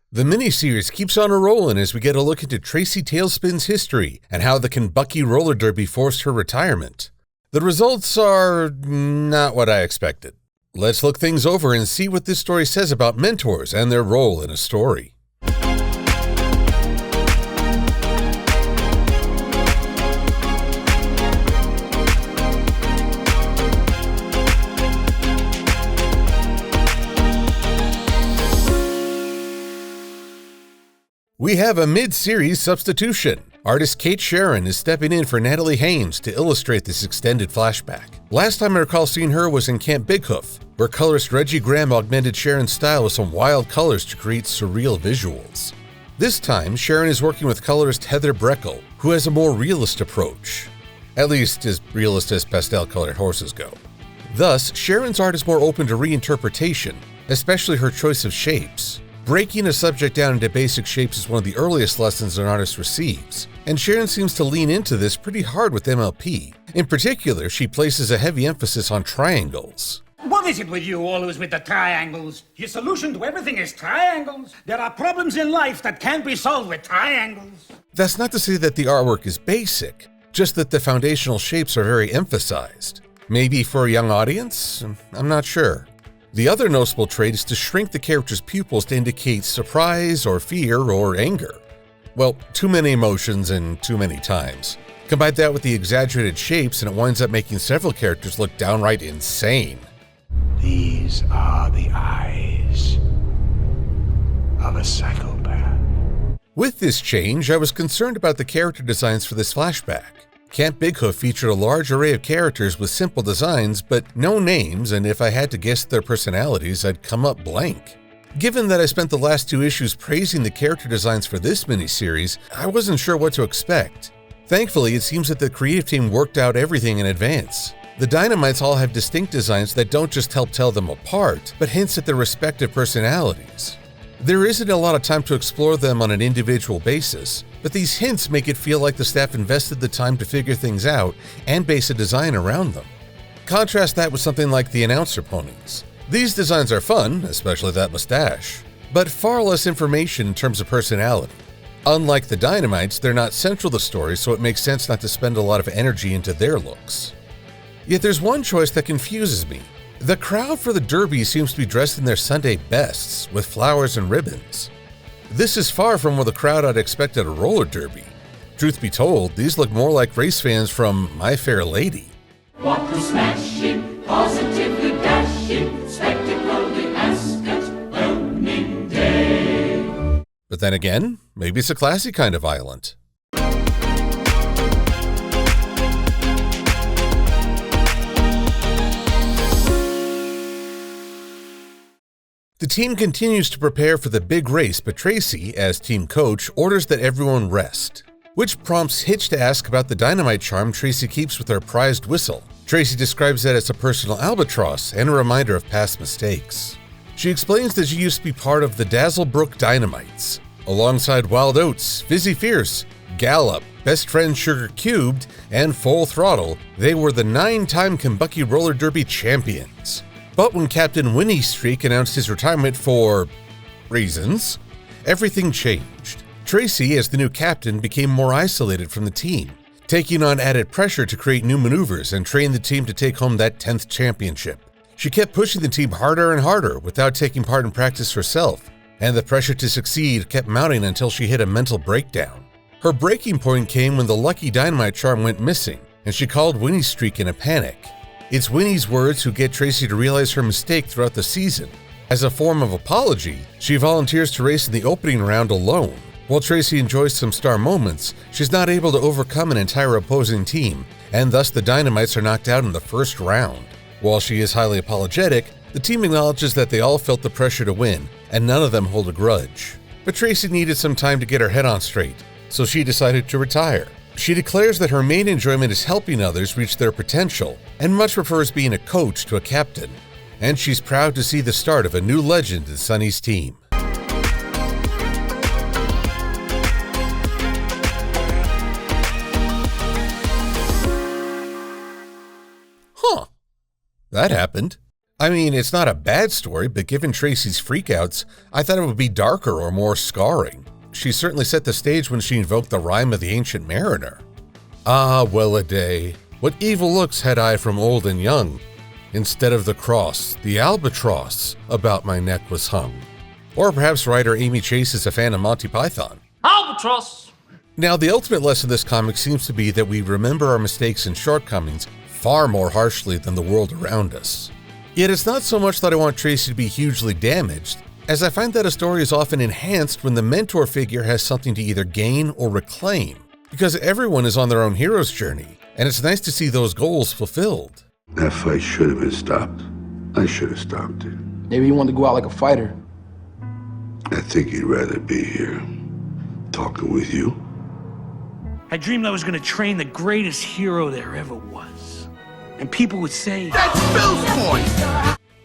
The miniseries keeps on a rolling as we get a look into Tracy Tailspin's history and how the Kenbucky roller derby forced her retirement. The results are not what I expected. Let's look things over and see what this story says about mentors and their role in a story. We have a mid-series substitution. Artist Kate Sharon is stepping in for Natalie Haynes to illustrate this extended flashback. Last time I recall seeing her was in Camp Big Hoof, where colorist Reggie Graham augmented Sharon's style with some wild colors to create surreal visuals. This time, Sharon is working with colorist Heather Breckel, who has a more realist approach. At least as realist as pastel-colored horses go. Thus, Sharon's art is more open to reinterpretation, especially her choice of shapes. Breaking a subject down into basic shapes is one of the earliest lessons an artist receives, and Sharon seems to lean into this pretty hard with MLP. In particular, she places a heavy emphasis on triangles. What is it with you always with the triangles? Your solution to everything is triangles. There are problems in life that can't be solved with triangles. That's not to say that the artwork is basic, just that the foundational shapes are very emphasized. Maybe for a young audience? I'm not sure. The other noticeable trait is to shrink the character's pupils to indicate surprise or fear or anger. Well, too many emotions and too many times. Combine that with the exaggerated shapes and it winds up making several characters look downright insane. These are the eyes of a psychopath. With this change, I was concerned about the character designs for this flashback. Camp Big Hoof featured a large array of characters with simple designs, but no names, and if I had to guess their personalities, I'd come up blank. Given that I spent the last two issues praising the character designs for this miniseries, I wasn't sure what to expect. Thankfully, it seems that the creative team worked out everything in advance. The Dynamites all have distinct designs that don't just help tell them apart, but hints at their respective personalities. There isn't a lot of time to explore them on an individual basis, but these hints make it feel like the staff invested the time to figure things out and base a design around them. Contrast that with something like the announcer ponies. These designs are fun, especially that mustache, but far less information in terms of personality. Unlike the Dynamites, they're not central to the story, so it makes sense not to spend a lot of energy into their looks. Yet there's one choice that confuses me. The crowd for the derby seems to be dressed in their Sunday bests, with flowers and ribbons. This is far from the crowd I'd expect at a roller derby. Truth be told, these look more like race fans from My Fair Lady. What the smashing, positively dashing, spectacle the Ascot's opening day. But then again, maybe it's a classy kind of violent. The team continues to prepare for the big race, but Tracy, as team coach, orders that everyone rest, which prompts Hitch to ask about the dynamite charm Tracy keeps with her prized whistle. Tracy describes that as a personal albatross and a reminder of past mistakes. She explains that she used to be part of the Dazzlebrook Dynamites. Alongside Wild Oats, Fizzy Fierce, Gallop, Best Friend Sugar Cubed, and Full Throttle, they were the 9-time Kenbucky Roller Derby champions. But when Captain Winnie Streak announced his retirement for reasons, everything changed. Tracy, as the new captain, became more isolated from the team, taking on added pressure to create new maneuvers and train the team to take home that 10th championship. She kept pushing the team harder and harder without taking part in practice herself, and the pressure to succeed kept mounting until she hit a mental breakdown. Her breaking point came when the lucky dynamite charm went missing, and she called Winnie Streak in a panic. It's Winnie's words who get Tracy to realize her mistake throughout the season. As a form of apology, she volunteers to race in the opening round alone. While Tracy enjoys some star moments, she's not able to overcome an entire opposing team, and thus the Dynamites are knocked out in the first round. While she is highly apologetic, the team acknowledges that they all felt the pressure to win, and none of them hold a grudge. But Tracy needed some time to get her head on straight, so she decided to retire. She declares that her main enjoyment is helping others reach their potential, and much prefers being a coach to a captain. And she's proud to see the start of a new legend in Sunny's team. Huh. That happened. I mean, it's not a bad story, but given Tracy's freakouts, I thought it would be darker or more scarring. She certainly set the stage when she invoked the rhyme of the Ancient Mariner. Ah, well a day, what evil looks had I from old and young. Instead of the cross, the albatross about my neck was hung. Or perhaps writer Amy Chase is a fan of Monty Python. Albatross! Now, the ultimate lesson of this comic seems to be that we remember our mistakes and shortcomings far more harshly than the world around us. Yet it's not so much that I want Tracy to be hugely damaged, as I find that a story is often enhanced when the mentor figure has something to either gain or reclaim, because everyone is on their own hero's journey, and it's nice to see those goals fulfilled. That fight should have been stopped. I should have stopped it. Maybe you wanted to go out like a fighter. I think he'd rather be here, talking with you. I dreamed I was gonna train the greatest hero there ever was. And people would say, "That's Bill's boy!"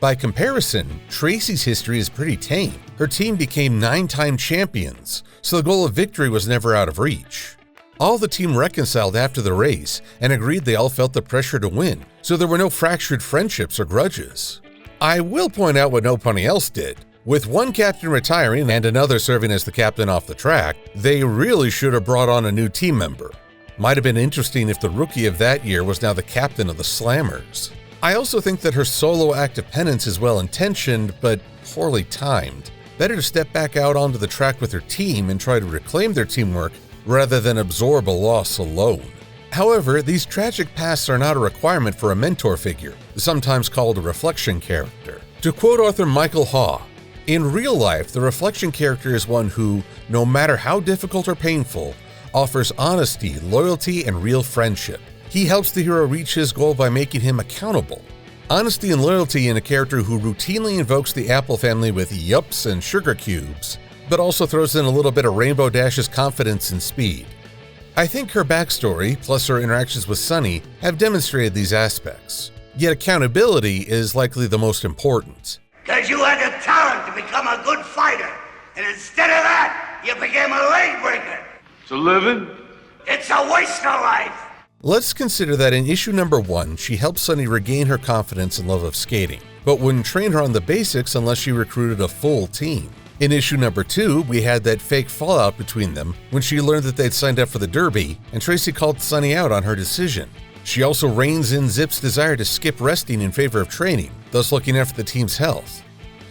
By comparison, Tracy's history is pretty tame. Her team became 9-time champions, so the goal of victory was never out of reach. All the team reconciled after the race and agreed they all felt the pressure to win, so there were no fractured friendships or grudges. I will point out what nobody else did. With one captain retiring and another serving as the captain off the track, they really should have brought on a new team member. Might have been interesting if the rookie of that year was now the captain of the Slammers. I also think that her solo act of penance is well-intentioned, but poorly timed. Better to step back out onto the track with her team and try to reclaim their teamwork rather than absorb a loss alone. However, these tragic pasts are not a requirement for a mentor figure, sometimes called a reflection character. To quote author Michael Haw, "In real life, the reflection character is one who, no matter how difficult or painful, offers honesty, loyalty, and real friendship. He helps the hero reach his goal by making him accountable. Honesty and loyalty in a character who routinely invokes the Apple family with yups and sugar cubes, but also throws in a little bit of Rainbow Dash's confidence and speed. I think her backstory, plus her interactions with Sunny, have demonstrated these aspects. Yet accountability is likely the most important. Because you had the talent to become a good fighter, and instead of that, you became a leg breaker. It's a living? It's a waste of life. Let's consider that in issue number 1, she helped Sunny regain her confidence and love of skating, but wouldn't train her on the basics unless she recruited a full team. In issue number 2, we had that fake fallout between them when she learned that they'd signed up for the Derby, and Tracy called Sunny out on her decision. She also reins in Zip's desire to skip resting in favor of training, thus looking after the team's health.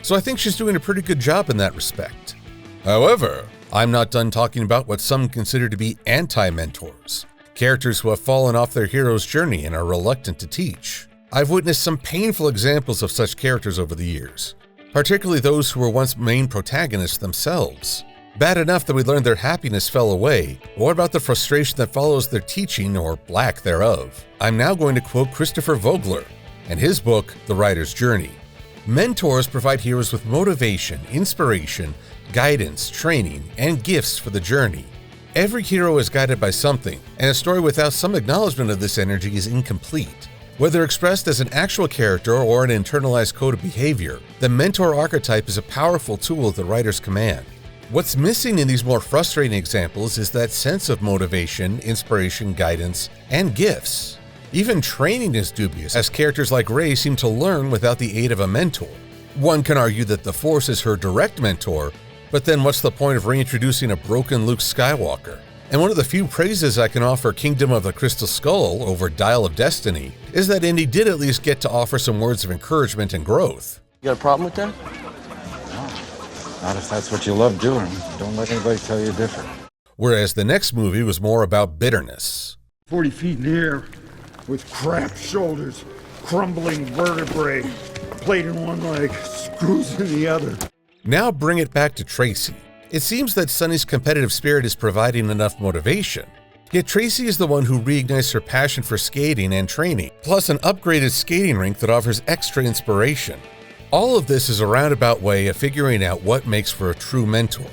So I think she's doing a pretty good job in that respect. However, I'm not done talking about what some consider to be anti-mentors, characters who have fallen off their hero's journey and are reluctant to teach. I've witnessed some painful examples of such characters over the years, particularly those who were once main protagonists themselves. Bad enough that we learned their happiness fell away, but what about the frustration that follows their teaching or lack thereof? I'm now going to quote Christopher Vogler and his book, The Writer's Journey. Mentors provide heroes with motivation, inspiration, guidance, training, and gifts for the journey. Every hero is guided by something, and a story without some acknowledgement of this energy is incomplete. Whether expressed as an actual character or an internalized code of behavior, the mentor archetype is a powerful tool at the writer's command. What's missing in these more frustrating examples is that sense of motivation, inspiration, guidance, and gifts. Even training is dubious, as characters like Rey seem to learn without the aid of a mentor. One can argue that the Force is her direct mentor, but then what's the point of reintroducing a broken Luke Skywalker? And one of the few praises I can offer Kingdom of the Crystal Skull over Dial of Destiny is that Indy did at least get to offer some words of encouragement and growth. You got a problem with that? Not if that's what you love doing. Don't let anybody tell you different. Whereas the next movie was more about bitterness. 40 feet in the air, with cracked shoulders, crumbling vertebrae, plate in one leg, screws in the other. Now bring it back to Tracy. It seems that Sunny's competitive spirit is providing enough motivation. Yet Tracy is the one who reignites her passion for skating and training, plus an upgraded skating rink that offers extra inspiration. All of this is a roundabout way of figuring out what makes for a true mentor.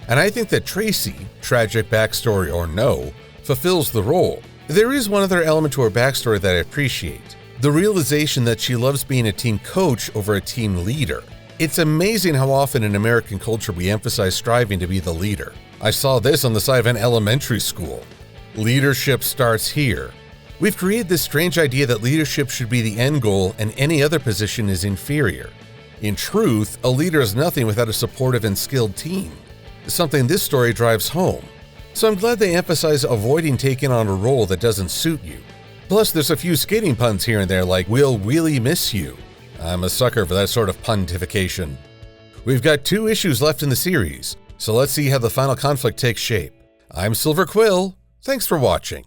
And I think that Tracy, tragic backstory or no, fulfills the role. There is one other element to her backstory that I appreciate: the realization that she loves being a team coach over a team leader. It's amazing how often in American culture we emphasize striving to be the leader. I saw this on the side of an elementary school. Leadership starts here. We've created this strange idea that leadership should be the end goal and any other position is inferior. In truth, a leader is nothing without a supportive and skilled team, something this story drives home. So I'm glad they emphasize avoiding taking on a role that doesn't suit you. Plus, there's a few skating puns here and there like, "We'll really miss you." I'm a sucker for that sort of pontification. We've got 2 issues left in the series, so let's see how the final conflict takes shape. I'm Silver-Quill. Thanks for watching.